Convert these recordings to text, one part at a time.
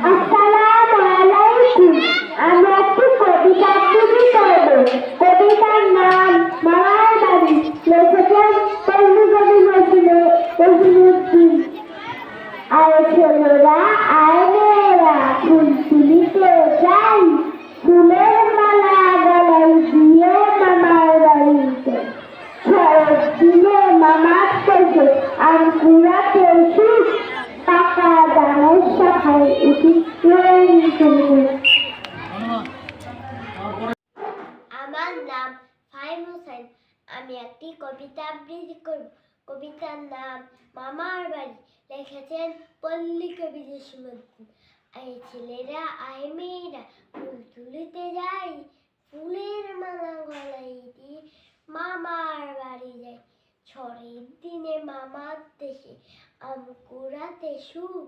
আসসালামুআলাইকুম। আমি একটি কবিতা আবৃত্তি করব। কবিতার নাম মামার বাড়ি। লিখেছেন পল্লী কবি নজরুল। আয় ছেলেরা আয় মেয়েরা ফুল তুলিতে যাই, ফুলের মালা গলায় দিয়ে মামার বাড়িতে। শরৎ দিনে মামার শেষে আম কুড়াতে সুখ, পাকা দামের শাখায় উঠি রঙিন ফুল। আমার নাম ফাহিম হোসেন। আমি একটি কবিতা আবৃত্তি করব। কবিতার নাম মামার বাড়ি। লিখেছেন পল্লী কবি জসীমউদ্দিন। আয় ছেলেরা আয় মেয়েরা ফুল তুলিতে যাই, ফুলের মালা গলায় দিয়ে মামার বাড়ি যাই। ঝড়ের দিনে মামার দেশে আম কুড়াতে সুখ,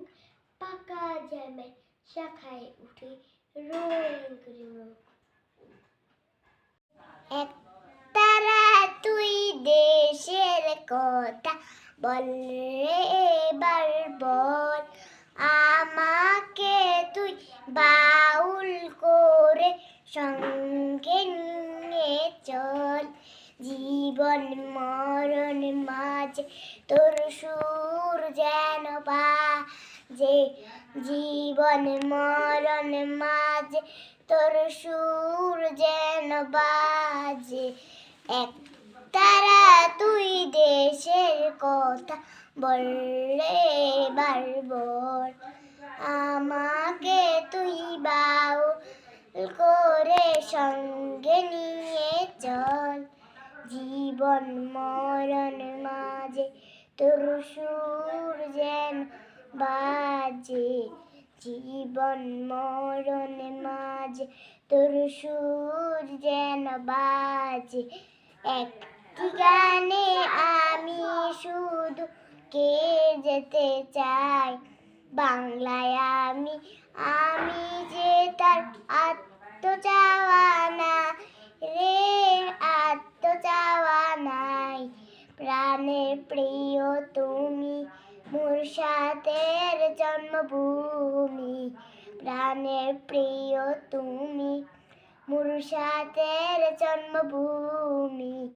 পাকা জামের শাখায় উঠে রঙিন করে মুখ। একতারা তুই দেশের কথা বল রে এবার বল, আমাকে তুই বাউল করে সঙ্গে নিয়ে চল। জীবন মরণ মাঝে তোর সুর যেন বাজে, জীবন মরণ মাঝে তোর সুর যেন বাজে। একতারা তুই দেশের কথা বল রে এবার বল, আমাকে তুই বাউল করে সঙ্গে নিয়ে চল। জীবন মরণ মাঝে তোর সুর যেন বাজে, জীবন মরণ মাঝে তোর সুর যেন বাজে। একটি গানে আমি শুধু কে যেতে চাই, বাংলায় আমি যে তার আত্মচাওয়া না রে, আত্মচাওয়া নাই। প্রাণের প্রিয় তুমি মোর সাথের জন্মভূমি, প্রাণের প্রিয় তুমি মোর সাথের জন্মভূমি।